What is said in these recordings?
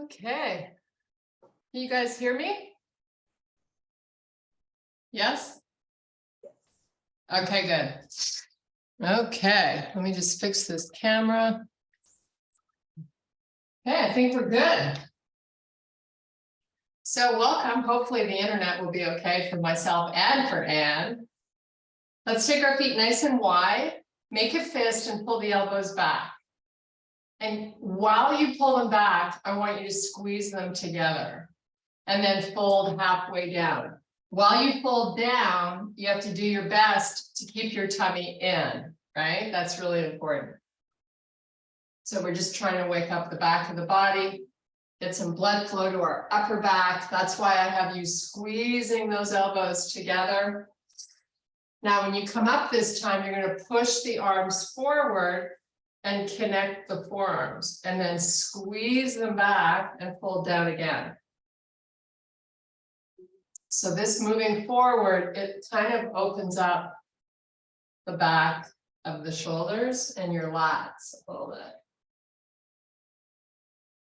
Okay. Can you guys hear me? Yes? Okay, good. Okay, let me just fix this camera. Okay, I think we're good. So welcome. Hopefully the internet will be okay for myself and for Anne. Let's take our feet nice and wide, make a fist and pull the elbows back. And while you pull them back, I want you to squeeze them together and then fold halfway down. While you fold down, you have to do your best to keep your tummy in, right? That's really important. So we're just trying to wake up the back of the body, get some blood flow to our upper back. That's why I have you squeezing those elbows together. Now, when you come up this time, you're going to push the arms forward and connect the forearms, and then squeeze them back and fold down again. So this moving forward, it kind of opens up the back of the shoulders and your lats a little bit.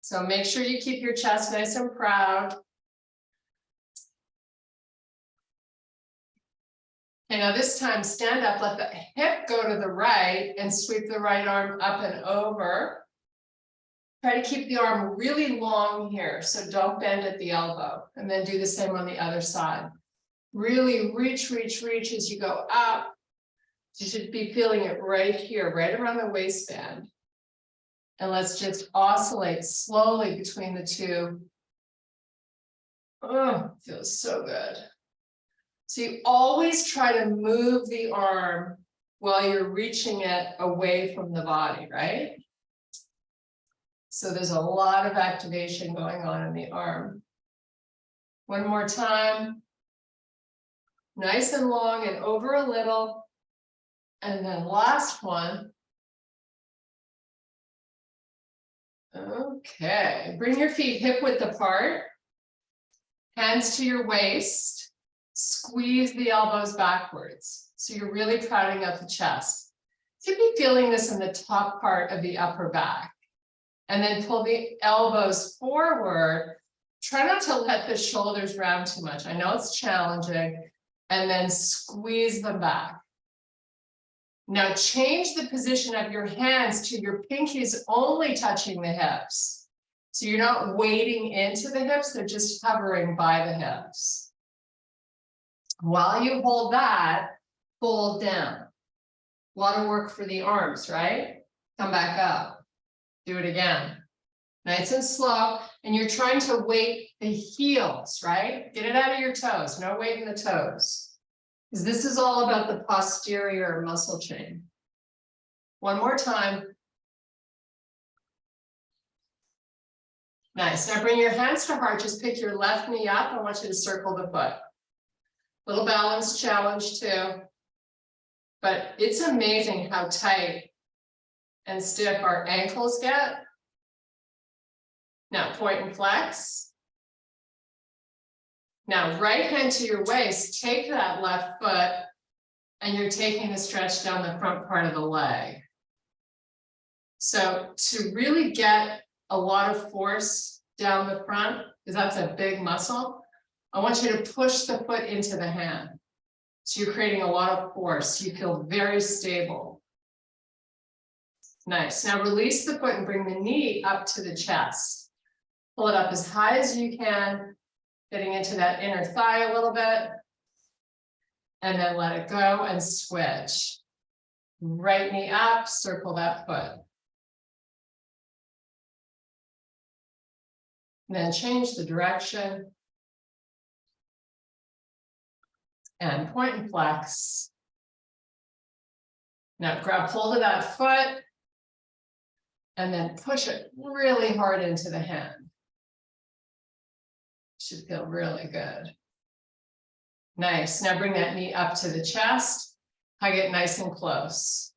So make sure you keep your chest nice and proud. Okay, now this time stand up, let the hip go to the right and sweep the right arm up and over. Try to keep the arm really long here, so don't bend at the elbow, and then do the same on the other side. Really reach, reach, reach as you go up. You should be feeling it right here, right around the waistband. And let's just oscillate slowly between the two. Oh, feels so good. So you always try to move the arm while you're reaching it away from the body, right? So there's a lot of activation going on in the arm. One more time. Nice and long and over a little. And then last one. Okay, bring your feet hip width apart. Hands to your waist. Squeeze the elbows backwards. So you're really crowding out the chest. You should be feeling this in the top part of the upper back. And then pull the elbows forward. Try not to let the shoulders round too much. I know it's challenging. And then squeeze them back. Now change the position of your hands to your pinkies only touching the hips. So you're not wading into the hips, they're just hovering by the hips. While you hold that, fold down. A lot of work for the arms, right? Come back up. Do it again. Nice and slow. And you're trying to weight the heels, right? Get it out of your toes. No weight in the toes. Because this is all about the posterior muscle chain. One more time. Nice. Now bring your hands to heart. Just pick your left knee up. I want you to circle the foot. Little balance challenge too. But it's amazing how tight and stiff our ankles get. Now point and flex. Now right hand to your waist, take that left foot and you're taking the stretch down the front part of the leg. So to really get a lot of force down the front, because that's a big muscle, I want you to push the foot into the hand. So you're creating a lot of force. You feel very stable. Nice. Now release the foot and bring the knee up to the chest. Pull it up as high as you can, getting into that inner thigh a little bit. And then let it go and switch. Right knee up, circle that foot. And then change the direction. And point and flex. Now grab hold of that foot and then push it really hard into the hand. Should feel really good. Nice. Now bring that knee up to the chest. Hug it nice and close.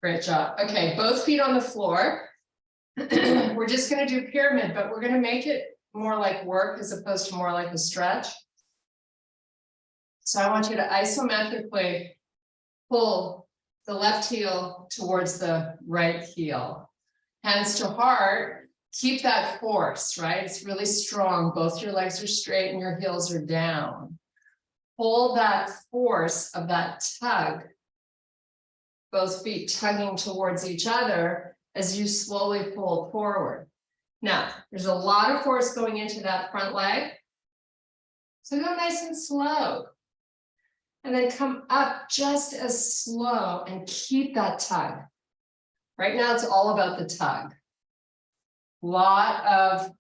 Great job. Okay, both feet on the floor. We're just going to do pyramid, but we're going to make it more like work as opposed to more like a stretch. So I want you to isometrically pull the left heel towards the right heel. Hands to heart, keep that force, right? It's really strong. Both your legs are straight and your heels are down. Hold that force of that tug, both feet tugging towards each other as you slowly fold forward. Now, there's a lot of force going into that front leg. So go nice and slow. And then come up just as slow and keep that tug. Right now, it's all about the tug. A lot of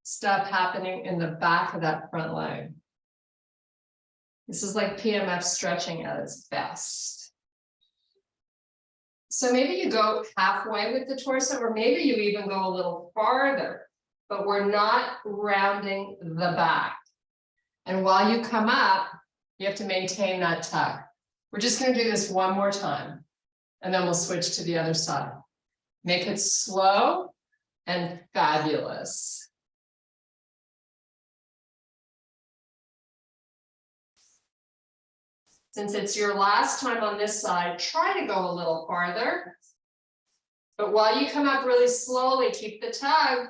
stuff happening in the back of that front leg. This is like PMF stretching at its best. So maybe you go halfway with the torso, or maybe you even go a little farther, but we're not rounding the back. And while you come up, you have to maintain that tug. We're just going to do this one more time, and then we'll switch to the other side. Make it slow and fabulous. Since it's your last time on this side, try to go a little farther. But while you come up really slowly, keep the tug.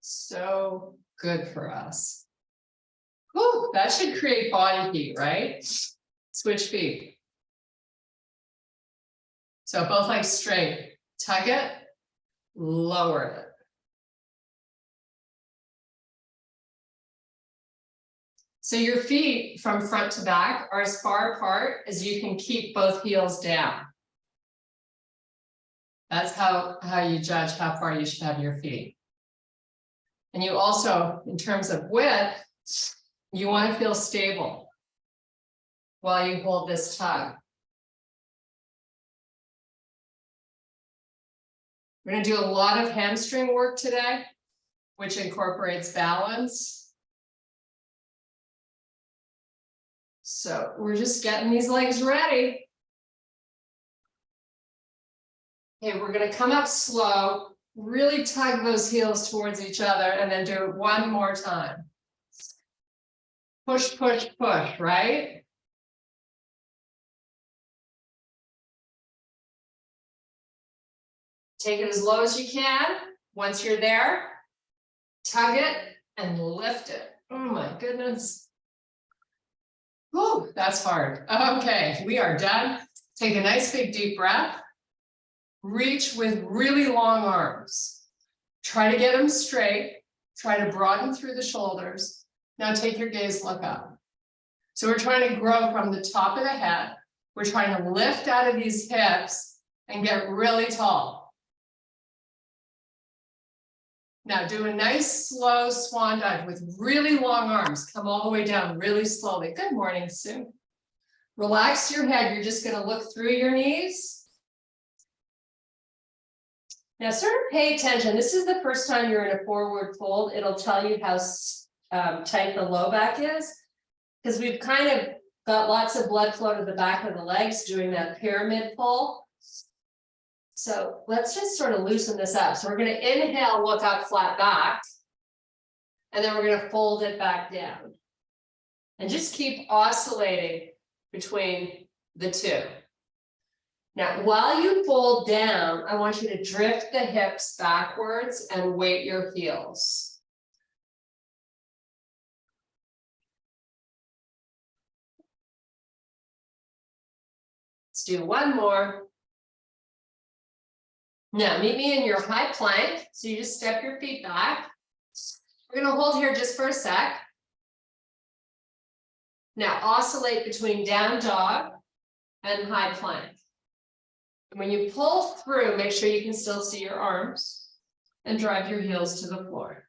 So good for us. Whew, that should create body heat, right? Switch feet. So both legs straight. Tug it, lower it. So your feet from front to back are as far apart as you can keep both heels down. That's how you judge how far you should have your feet. And you also, in terms of width, you want to feel stable while you hold this tug. We're going to do a lot of hamstring work today, which incorporates balance. So we're just getting these legs ready. Okay, we're going to come up slow, really tug those heels towards each other, and then do it one more time. Push, push, push, right? Take it as low as you can. Once you're there, tug it and lift it. Oh my goodness. Whew, that's hard. Okay, we are done. Take a nice big deep breath. Reach with really long arms. Try to get them straight. Try to broaden through the shoulders. Now take your gaze, look up. So we're trying to grow from the top of the head. We're trying to lift out of these hips and get really tall. Now do a nice slow swan dive with really long arms. Come all the way down really slowly. Good morning, Sue. Relax your head. You're just going to look through your knees. Now sort of pay attention. This is the first time you're in a forward fold. It'll tell you how tight the low back is, because we've kind of got lots of blood flow to the back of the legs doing that pyramid pull. So let's just sort of loosen this up. So we're going to inhale, look up, flat back, and then we're going to fold it back down. And just keep oscillating between the two. Now, while you fold down, I want you to drift the hips backwards and weight your heels. Let's do one more. Now, meet me in your high plank. So you just step your feet back. We're going to hold here just for a sec. Now, oscillate between down dog and high plank. And when you pull through, make sure you can still see your arms and drive your heels to the floor.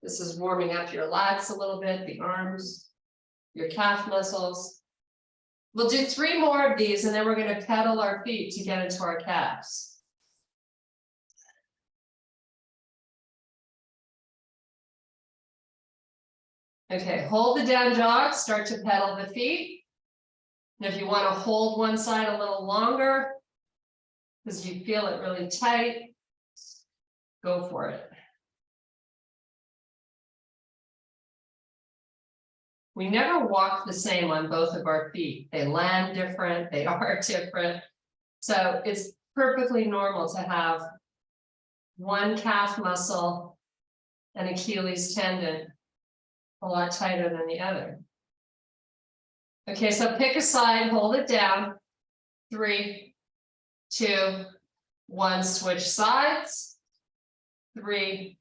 This is warming up your lats a little bit, the arms, your calf muscles. We'll do 3 more of these, and then we're going to pedal our feet to get into our calves. Okay, hold the down dog, start to pedal the feet. And if you want to hold one side a little longer, because you feel it really tight, go for it. We never walk the same on both of our feet. They land different, they are different. So it's perfectly normal to have one calf muscle and Achilles tendon a lot tighter than the other. Okay, so pick a side, hold it down. 3, 2, 1, switch sides. 3,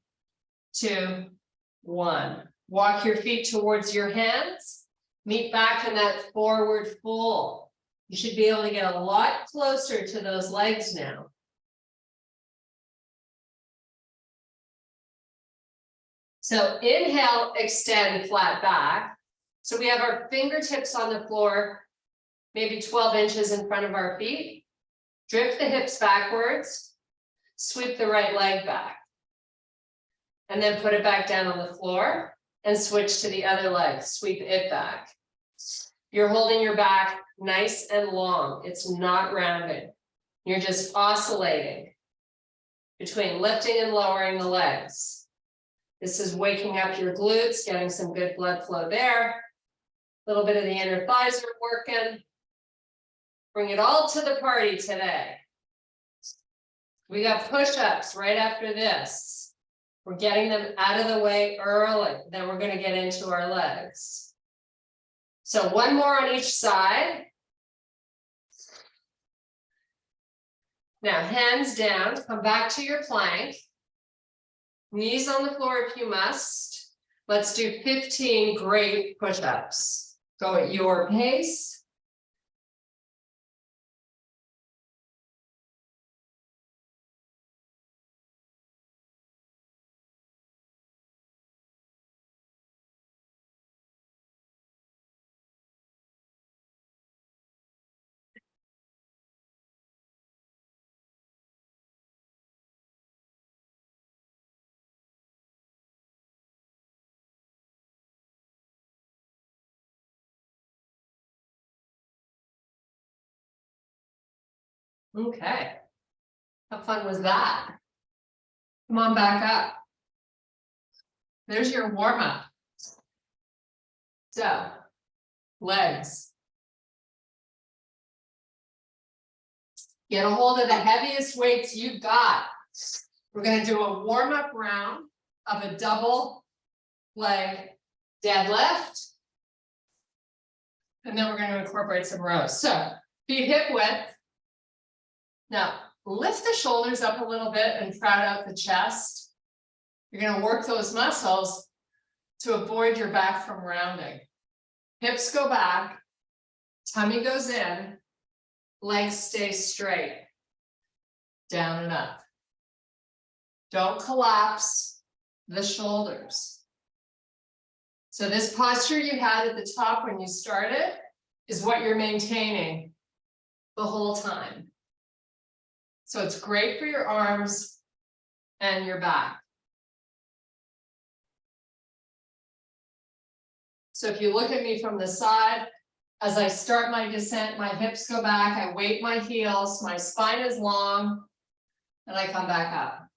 2, 1. Walk your feet towards your hands. Meet back in that forward fold. You should be able to get a lot closer to those legs now. So inhale, extend, flat back. So we have our fingertips on the floor, maybe 12 inches in front of our feet. Drift the hips backwards, sweep the right leg back. And then put it back down on the floor and switch to the other leg, sweep it back. You're holding your back nice and long. It's not rounded. You're just oscillating between lifting and lowering the legs. This is waking up your glutes, getting some good blood flow there. A little bit of the inner thighs are working. Bring it all to the party today. We got push-ups right after this. We're getting them out of the way early. Then we're going to get into our legs. So one more on each side. Now hands down, come back to your plank. Knees on the floor if you must. Let's do 15 great push-ups. Go at your pace. Okay. How fun was that? Come on back up. There's your warm-up. So, legs. Get a hold of the heaviest weights you've got. We're going to do a warm-up round of a double leg deadlift. And then we're going to incorporate some rows. So, feet hip width. Now, lift the shoulders up a little bit and crowd out the chest. You're going to work those muscles to avoid your back from rounding. Hips go back, tummy goes in, legs stay straight, down and up. Don't collapse the shoulders. So this posture you had at the top when you started is what you're maintaining the whole time. So it's great for your arms and your back. So if you look at me from the side, as I start my descent, my hips go back, I weight my heels, my spine is long, and I come back up.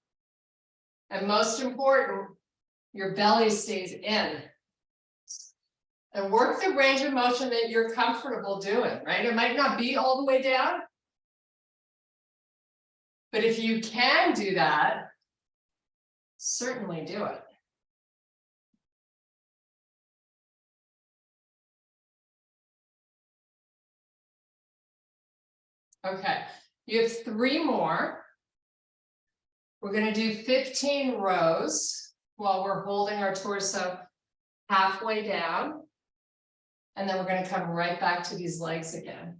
And most important, your belly stays in. And work the range of motion that you're comfortable doing, right? It might not be all the way down. But if you can do that, certainly do it. Okay, you have 3 more. We're going to do 15 rows while we're holding our torso halfway down. And then we're going to come right back to these legs again.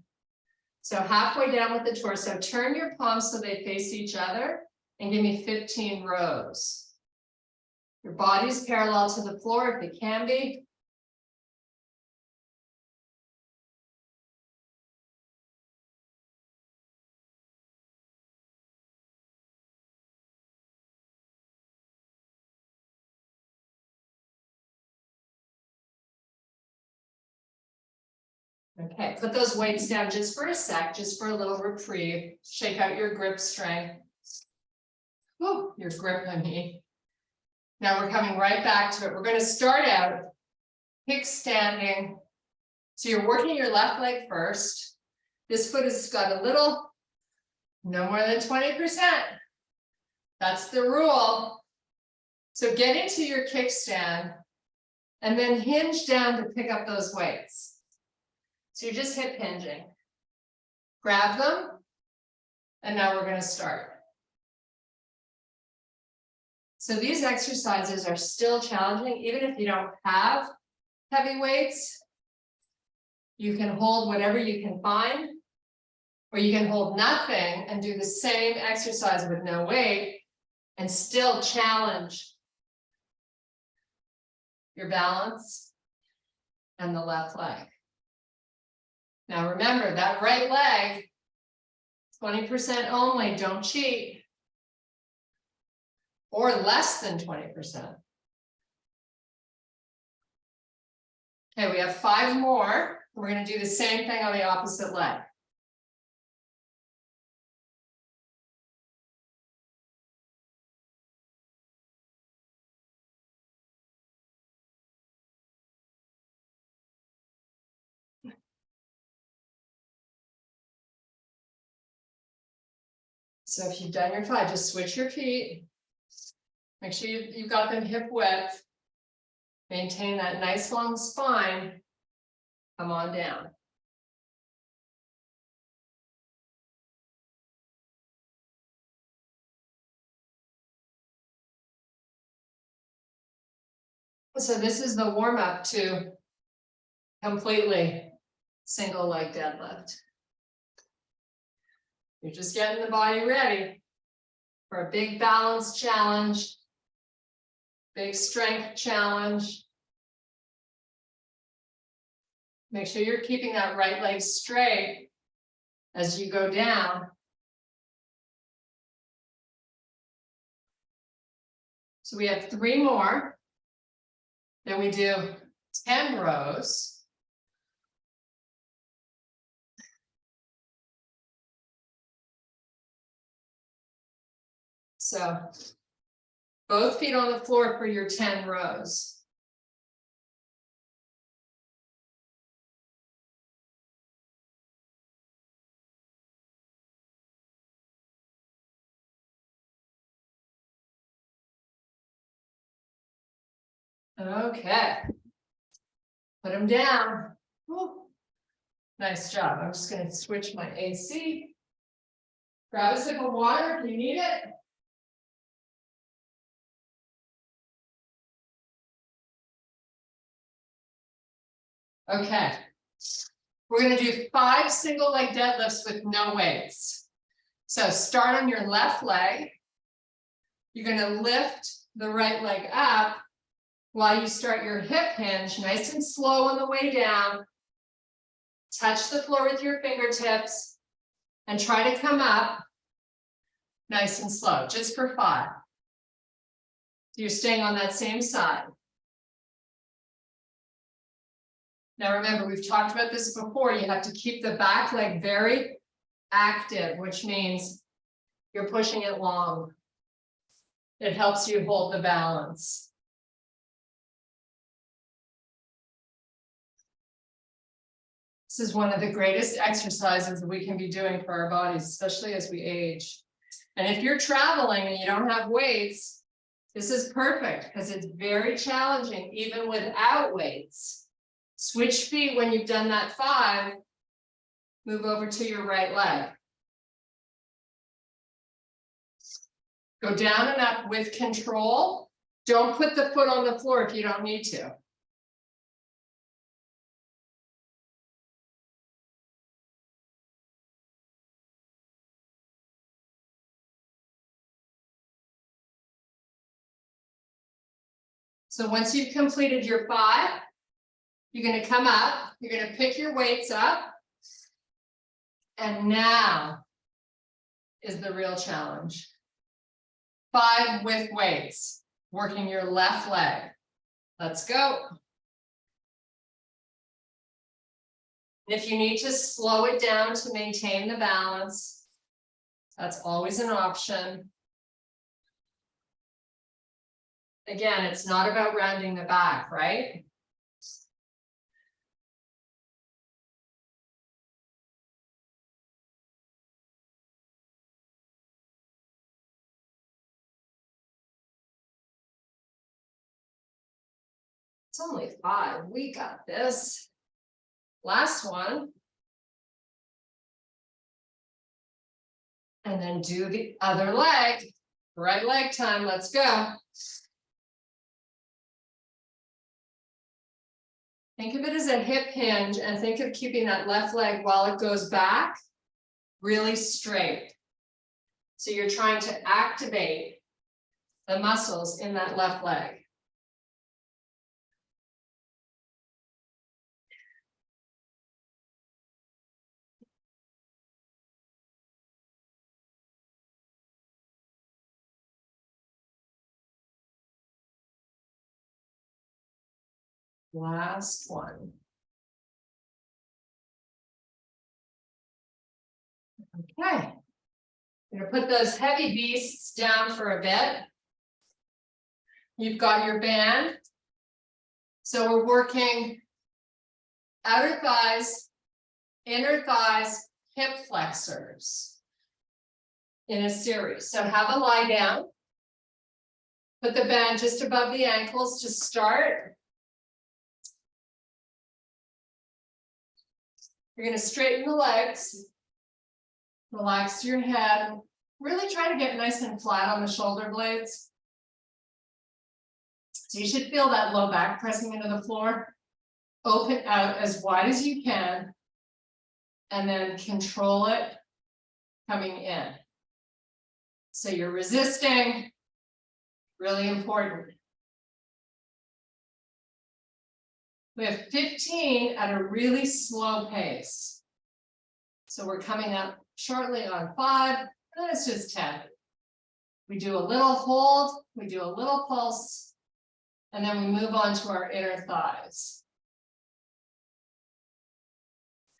So halfway down with the torso, turn your palms so they face each other and give me 15 rows. Your body's parallel to the floor if it can be. Okay, put those weights down just for a sec, just for a little reprieve. Shake out your grip strength. Woo, your grip, I mean. Now we're coming right back to it. We're going to start out kickstanding. So you're working your left leg first. This foot has got a little, no more than 20%. That's the rule. So get into your kickstand and then hinge down to pick up those weights. So you're just hip hinging. Grab them, and now we're going to start. So these exercises are still challenging, even if you don't have heavy weights. You can hold whatever you can find, or you can hold nothing and do the same exercise with no weight and still challenge your balance and the left leg. Now remember that right leg, 20% only, don't cheat. Or less than 20%. Okay, we have 5 more. We're going to do the same thing on the opposite leg. So if you've done your 5, just switch your feet. Make sure you've got them hip width. Maintain that nice long spine. Come on down. So this is the warm up to completely single leg deadlift. You're just getting the body ready for a big balance challenge, big strength challenge. Make sure you're keeping that right leg straight as you go down. So we have 3 more. Then we do 10 rows. So both feet on the floor for your 10 rows. Okay. Put them down. Woo. Nice job. I'm just going to switch my AC. Grab a sip of water if you need it. Okay. We're going to do 5 single leg deadlifts with no weights. So start on your left leg. You're going to lift the right leg up while you start your hip hinge, nice and slow on the way down. Touch the floor with your fingertips and try to come up nice and slow, just for 5. So you're staying on that same side. Now remember, we've talked about this before. You have to keep the back leg very active, which means you're pushing it long. It helps you hold the balance. This is one of the greatest exercises that we can be doing for our bodies, especially as we age. And if you're traveling and you don't have weights, this is perfect because it's very challenging, even without weights. Switch feet when you've done that 5, move over to your right leg. Go down and up with control. Don't put the foot on the floor if you don't need to. So once you've completed your 5, you're going to come up, you're going to pick your weights up, and now is the real challenge. 5 with weights, working your left leg. Let's go. And if you need to slow it down to maintain the balance, that's always an option. Again, it's not about rounding the back, right? It's only 5. We got this. Last one. And then do the other leg. Right leg time. Let's go. Think of it as a hip hinge and think of keeping that left leg while it goes back really straight. So you're trying to activate the muscles in that left leg. Last one. Okay. I'm going to put those heavy beasts down for a bit. You've got your band. So we're working outer thighs, inner thighs, hip flexors in a series. So have a lie down. Put the band just above the ankles to start. You're going to straighten the legs. Relax your head. Really try to get nice and flat on the shoulder blades. So you should feel that low back pressing into the floor. Open out as wide as you can. And then control it coming in. So you're resisting. Really important. We have 15 at a really slow pace. So we're coming up shortly on 5, and then it's just 10. We do a little hold, we do a little pulse, and then we move on to our inner thighs.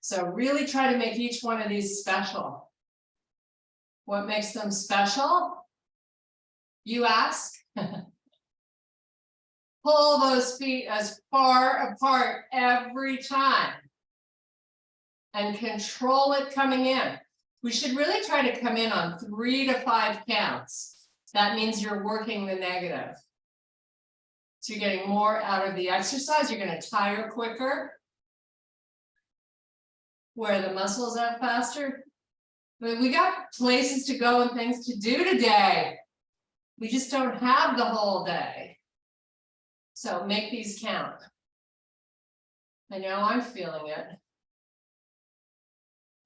So really try to make each one of these special. What makes them special? You ask. Pull those feet as far apart every time. And control it coming in. We should really try to come in on 3 to 5 counts. That means you're working the negative. So you're getting more out of the exercise. You're going to tire quicker. Wear the muscles out faster. We got places to go and things to do today. We just don't have the whole day. So make these count. I know I'm feeling it.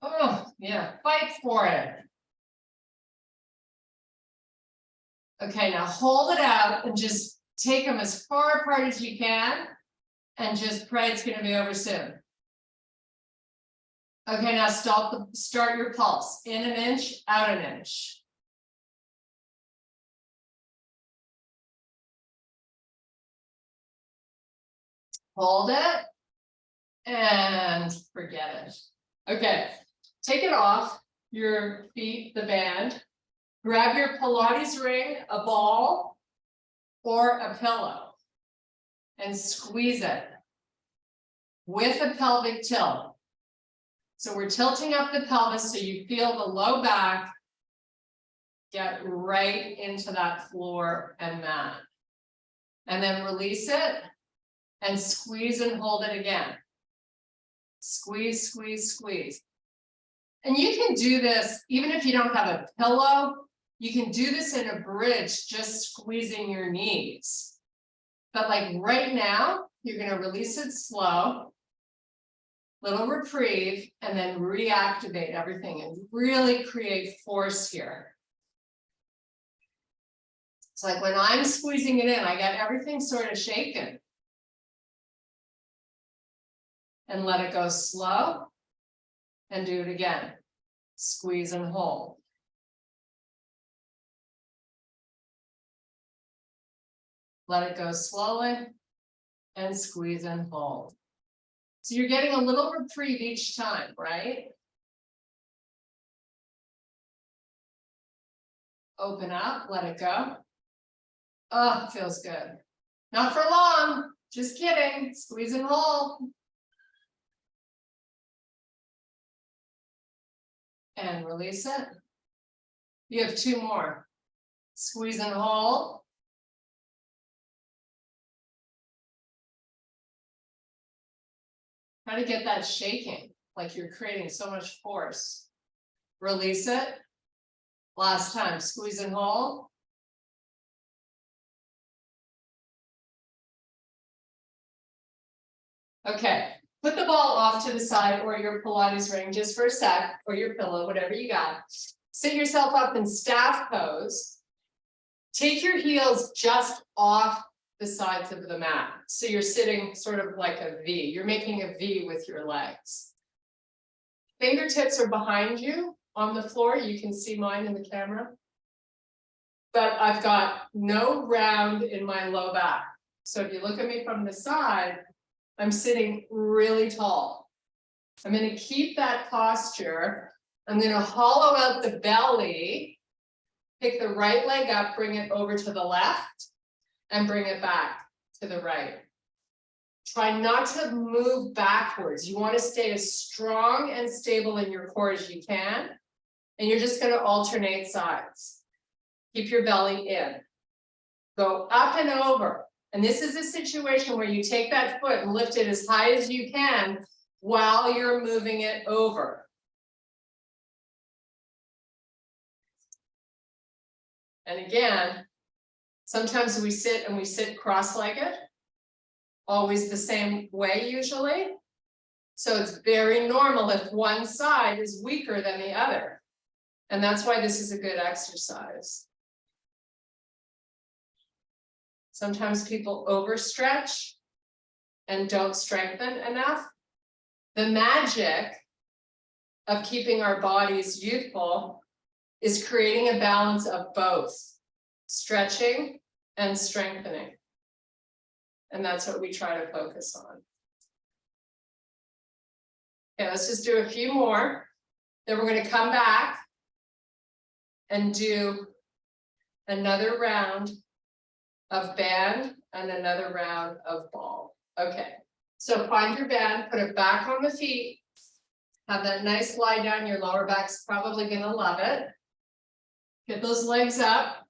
Oh, yeah, fight for it. Okay, now hold it out and just take them as far apart as you can and just pray it's going to be over soon. Okay, now start your pulse. In an inch, out an inch. Hold it and forget it. Okay, take it off your feet, the band. Grab your Pilates ring, a ball, or a pillow, and squeeze it with a pelvic tilt. So we're tilting up the pelvis so you feel the low back get right into that floor and mat. And then release it and squeeze and hold it again. Squeeze, squeeze, squeeze. And you can do this even if you don't have a pillow. You can do this in a bridge, just squeezing your knees. But like right now, you're going to release it slow, little reprieve, and then reactivate everything and really create force here. It's like when I'm squeezing it in, I get everything sort of shaken. And let it go slow, and do it again. Squeeze and hold. Let it go slowly, and squeeze and hold. So you're getting a little reprieve each time, right? Open up, let it go. Oh, it feels good. Not for long, just kidding. Squeeze and hold. And release it. You have 2 more. Squeeze and hold. Try to get that shaking, like you're creating so much force. Release it. Last time, squeeze and hold. Okay, put the ball off to the side or your Pilates ring just for a sec, or your pillow, whatever you got. Sit yourself up in staff pose. Take your heels just off the sides of the mat. So you're sitting sort of like a V. You're making a V with your legs. Fingertips are behind you on the floor. You can see mine in the camera. But I've got no round in my low back. So if you look at me from the side, I'm sitting really tall. I'm going to keep that posture. I'm going to hollow out the belly, pick the right leg up, bring it over to the left, and bring it back to the right. Try not to move backwards. You want to stay as strong and stable in your core as you can. And you're just going to alternate sides. Keep your belly in. Go up and over. And this is a situation where you take that foot and lift it as high as you can while you're moving it over. And again, sometimes we sit and we sit cross-legged, always the same way usually. So it's very normal if one side is weaker than the other. And that's why this is a good exercise. Sometimes people overstretch and don't strengthen enough. The magic of keeping our bodies youthful is creating a balance of both stretching and strengthening. And that's what we try to focus on. Okay, let's just do a few more. Then we're going to come back and do another round of band and another round of ball. Okay, so find your band, put it back on the feet, have that nice lie down. Your lower back's probably going to love it. Get those legs up,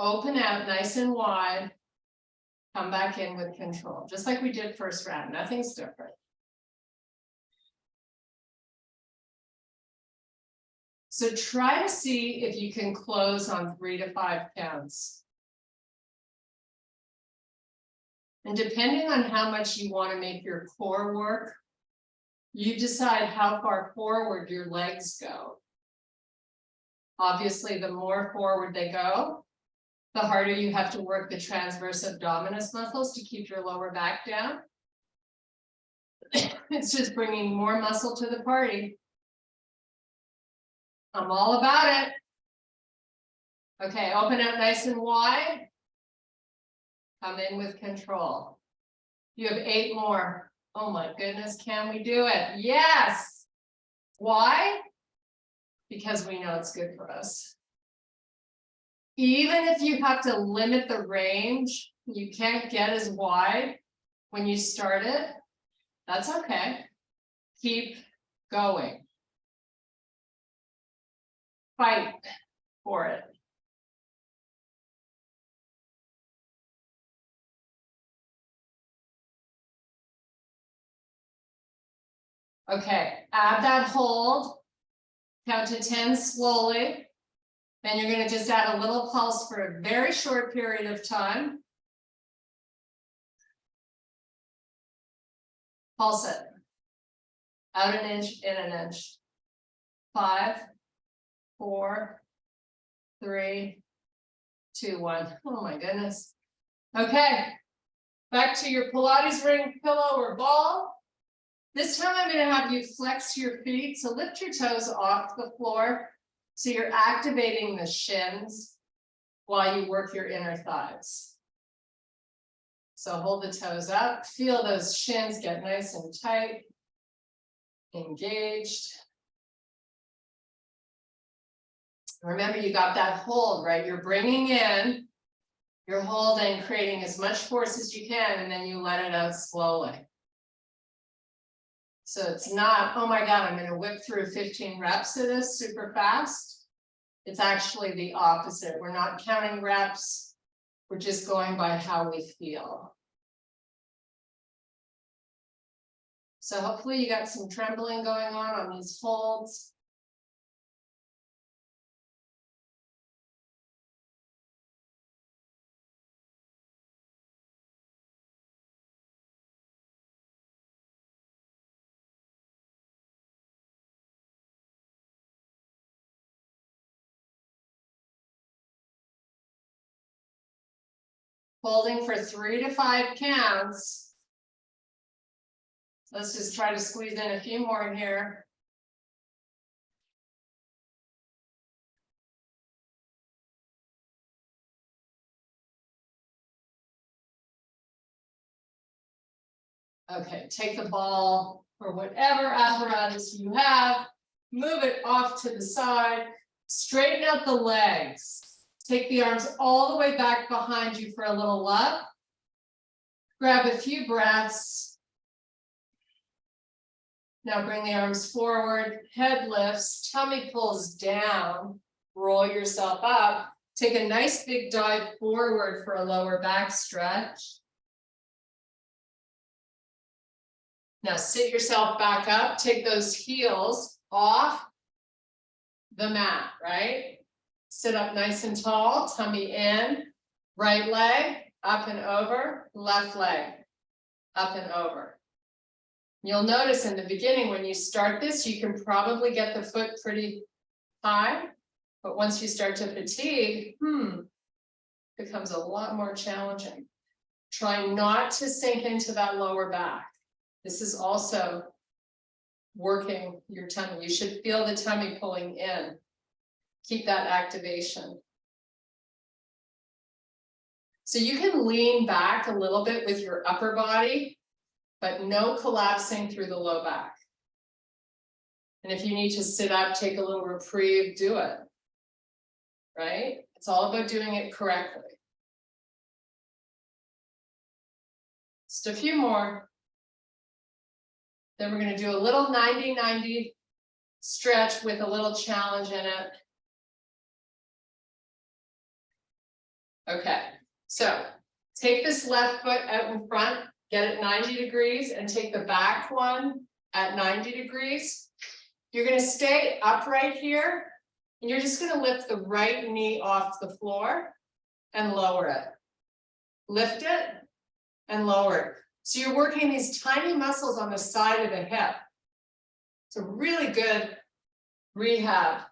open out nice and wide, come back in with control, just like we did first round. Nothing's different. So try to see if you can close on 3 to 5 counts. And depending on how much you want to make your core work, you decide how far forward your legs go. Obviously, the more forward they go, the harder you have to work the transverse abdominis muscles to keep your lower back down. It's just bringing more muscle to the party. I'm all about it. Okay, open up nice and wide. Come in with control. You have 8 more. Oh my goodness, can we do it? Yes. Why? Because we know it's good for us. Even if you have to limit the range, you can't get as wide when you start it. That's okay. Keep going. Fight for it. Okay, add that hold. Count to 10 slowly. Then you're going to just add a little pulse for a very short period of time. Pulse it. Out an inch, in an inch. 5, 4, 3, 2, 1. Oh my goodness. Okay, back to your Pilates ring, pillow, or ball. This time I'm going to have you flex your feet. So lift your toes off the floor. So you're activating the shins while you work your inner thighs. So hold the toes up. Feel those shins get nice and tight. Engaged. Remember, you got that hold, right? You're bringing in, you're holding, creating as much force as you can, and then you let it out slowly. So it's not, oh my God, I'm going to whip through 15 reps of this super fast. It's actually the opposite. We're not counting reps. We're just going by how we feel. So hopefully you got some trembling going on these folds. Holding for 3 to 5 counts. Let's just try to squeeze in a few more in here. Okay, take the ball or whatever apparatus you have, move it off to the side, straighten out the legs. Take the arms all the way back behind you for a little up. Grab a few breaths. Now bring the arms forward, head lifts, tummy pulls down, roll yourself up. Take a nice big dive forward for a lower back stretch. Now sit yourself back up, take those heels off the mat, right? Sit up nice and tall, tummy in, right leg, up and over, left leg, up and over. You'll notice in the beginning when you start this, you can probably get the foot pretty high, but once you start to fatigue, becomes a lot more challenging. Try not to sink into that lower back. This is also working your tummy. You should feel the tummy pulling in. Keep that activation. So you can lean back a little bit with your upper body, but no collapsing through the low back. And if you need to sit up, take a little reprieve, do it. Right? It's all about doing it correctly. Just a few more. Then we're going to do a little 90-90 stretch with a little challenge in it. Okay, so take this left foot out in front, get it 90 degrees, and take the back one at 90 degrees. You're going to stay upright here, and you're just going to lift the right knee off the floor and lower it. Lift it and lower it. So you're working these tiny muscles on the side of the hip. It's a really good rehab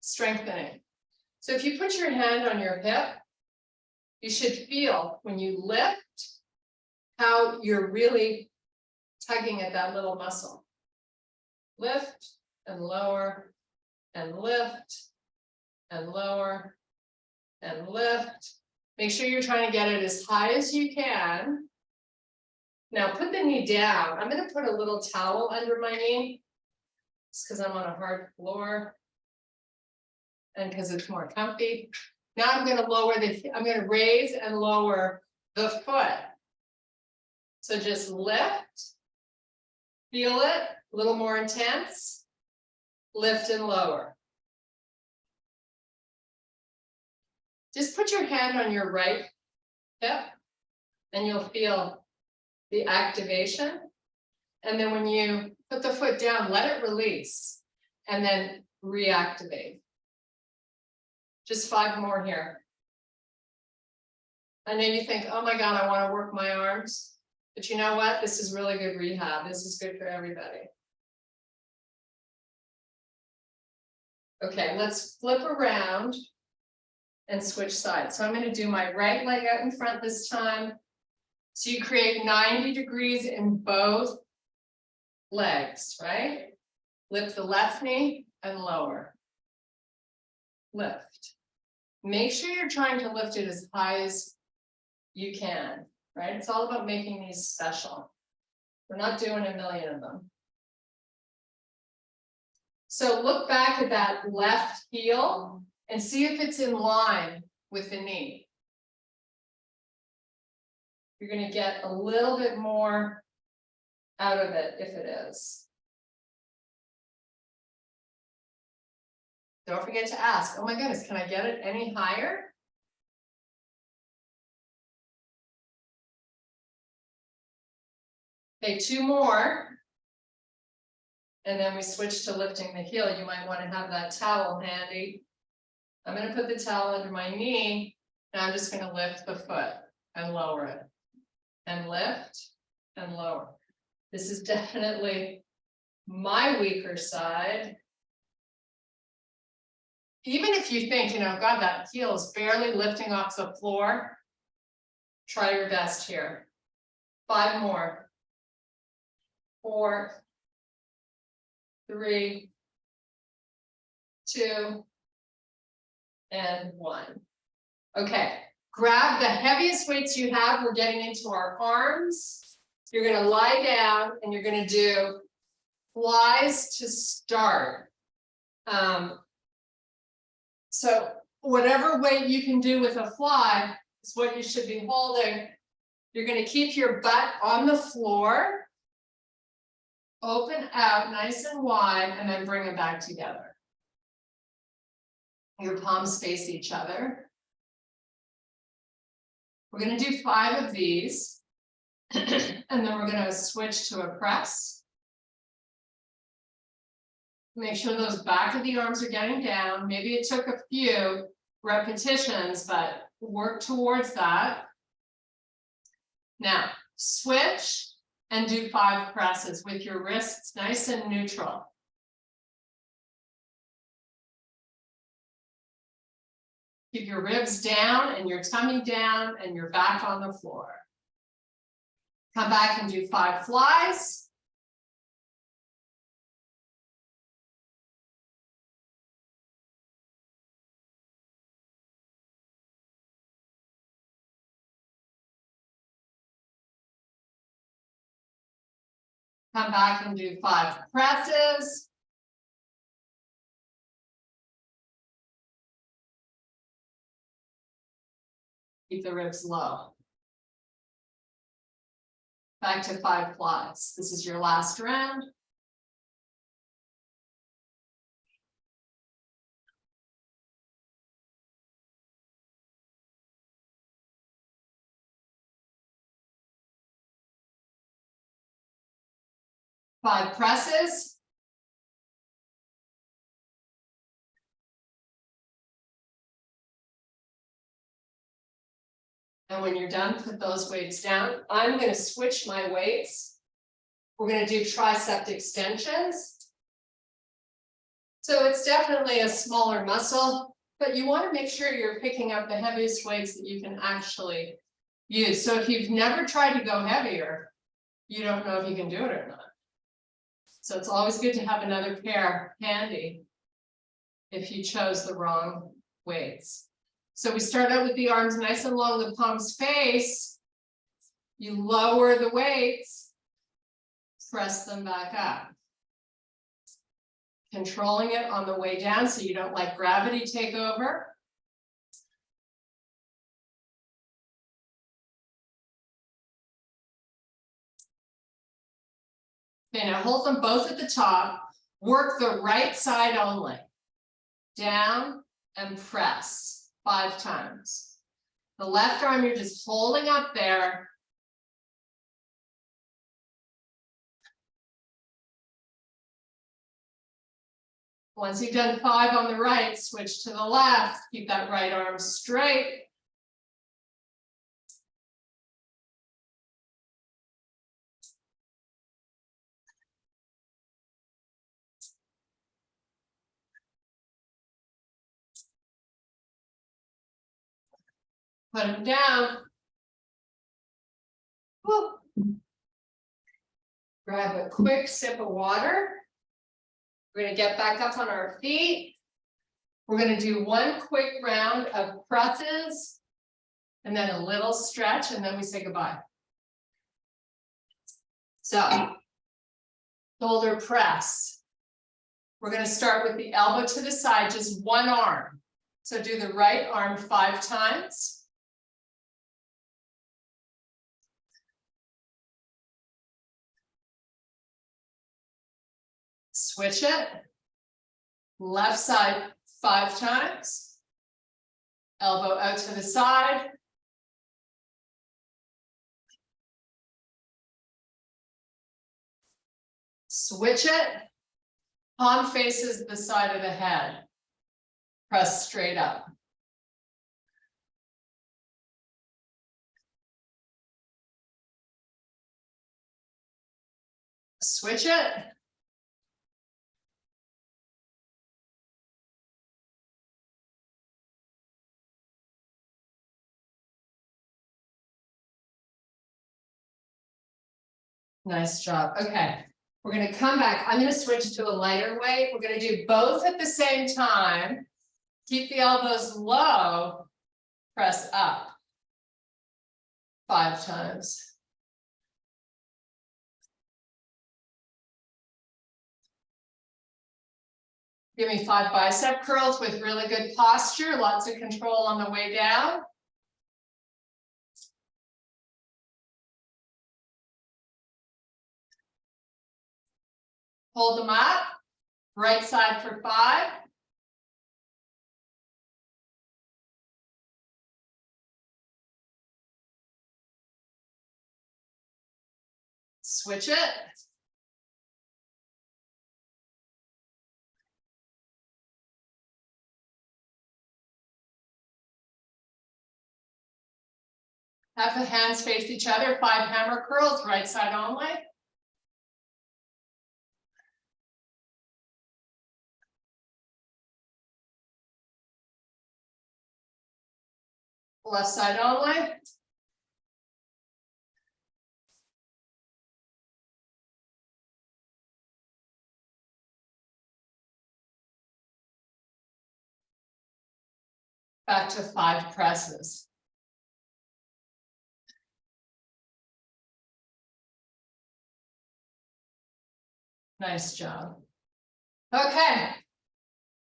strengthening. So if you put your hand on your hip, you should feel when you lift how you're really tugging at that little muscle. Lift and lower and lift and lower and lift. Make sure you're trying to get it as high as you can. Now put the knee down. I'm going to put a little towel under my knee just because I'm on a hard floor and because it's more comfy. Now I'm going to raise and lower the foot. So just lift, feel it, a little more intense, lift and lower. Just put your hand on your right hip and you'll feel the activation. And then when you put the foot down, let it release and then reactivate. Just 5 more here. I know you think, oh my God, I want to work my arms. But you know what? This is really good rehab. This is good for everybody. Okay, let's flip around and switch sides. So I'm going to do my right leg out in front this time. So you create 90 degrees in both legs, right? Lift the left knee and lower. Lift. Make sure you're trying to lift it as high as you can, right? It's all about making these special. We're not doing a million of them. So look back at that left heel and see if it's in line with the knee. You're going to get a little bit more out of it if it is. Don't forget to ask, oh my goodness, can I get it any higher? Okay, 2 more. And then we switch to lifting the heel. You might want to have that towel handy. I'm going to put the towel under my knee, and I'm just going to lift the foot and lower it. And lift and lower. This is definitely my weaker side. Even if you think, God, that heel is barely lifting off the floor, try your best here. 5 more. 4, 3, 2, and 1. Okay, grab the heaviest weights you have. We're getting into our arms. You're going to lie down and you're going to do flies to start. So whatever weight you can do with a fly is what you should be holding. You're going to keep your butt on the floor. Open out nice and wide, and then bring it back together. Your palms face each other. We're going to do 5 of these, and then we're going to switch to a press. Make sure those back of the arms are getting down. Maybe it took a few repetitions, but work towards that. Now, switch. And do 5 presses with your wrists nice and neutral. Keep your ribs down and your tummy down and your back on the floor. Come back and do 5 flies. Come back and do 5 presses. Keep the ribs low. Back to 5 flies. This is your last round. Five presses. And when you're done, put those weights down. I'm going to switch my weights. We're going to do tricep extensions. So it's definitely a smaller muscle, but you want to make sure you're picking up the heaviest weights that you can actually use. So if you've never tried to go heavier, you don't know if you can do it or not. So it's always good to have another pair handy if you chose the wrong weights. So we start out with the arms nice and long, the palms face. You lower the weights, press them back up. Controlling it on the way down so you don't let gravity take over. Okay, now hold them both at the top. Work the right side only. Down and press 5 times. The left arm you're just holding up there. Once you've done 5 on the right, switch to the left. Keep that right arm straight. Put them down. Woo. Grab a quick sip of water. We're going to get back up on our feet. We're going to do 1 quick round of presses and then a little stretch, and then we say goodbye. So, shoulder press. We're going to start with the elbow to the side, just 1 arm. So do the right arm 5 times. Switch it. Left side 5 times. Elbow out to the side. Switch it. Palm faces the side of the head. Press straight up. Switch it. Nice job. Okay, we're going to come back. I'm going to switch to a lighter weight. We're going to do both at the same time. Keep the elbows low. Press up. 5 times. Give me 5 bicep curls with really good posture, lots of control on the way down. Hold them up. Right side for 5. Switch it. Have the hands face each other, 5 hammer curls, right side only. Left side only. Back to 5 presses. Nice job. Okay.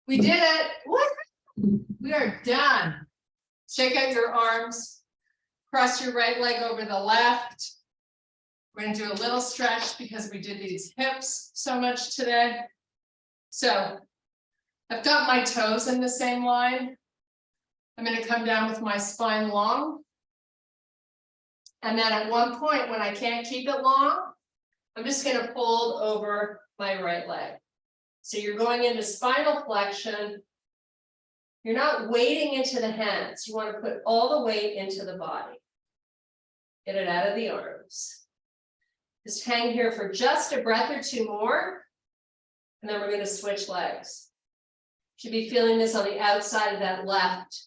We did it. Woo! We are done. Shake out your arms. Cross your right leg over the left. We're going to do a little stretch because we did these hips so much today. So I've got my toes in the same line. I'm going to come down with my spine long. And then at one point when I can't keep it long, I'm just going to fold over my right leg. So you're going into spinal flexion. You're not weighting into the hands. You want to put all the weight into the body. Get it out of the arms. Just hang here for just a breath or 2 more. And then we're going to switch legs. Should be feeling this on the outside of that left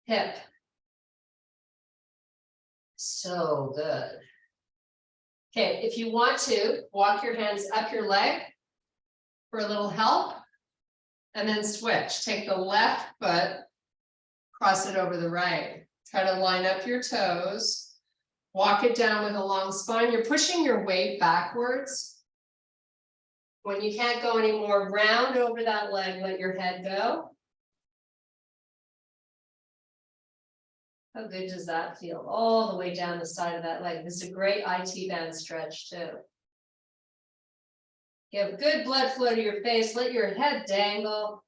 hip. So good. Okay, if you want to, walk your hands up your leg for a little help, and then switch. Take the left foot, cross it over the right. Try to line up your toes, walk it down with a long spine. You're pushing your weight backwards. When you can't go anymore, round over that leg, let your head go. How good does that feel? All the way down the side of that leg. This is a great IT band stretch too. You have good blood flow to your face. Let your head dangle.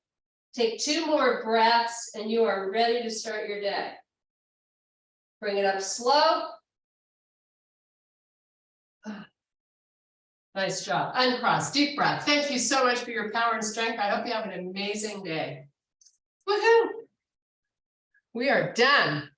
Take 2 more breaths and you are ready to start your day. Bring it up slow. Nice job. Uncross, deep breath. Thank you so much for your power and strength. I hope you have an amazing day. Woohoo! We are done.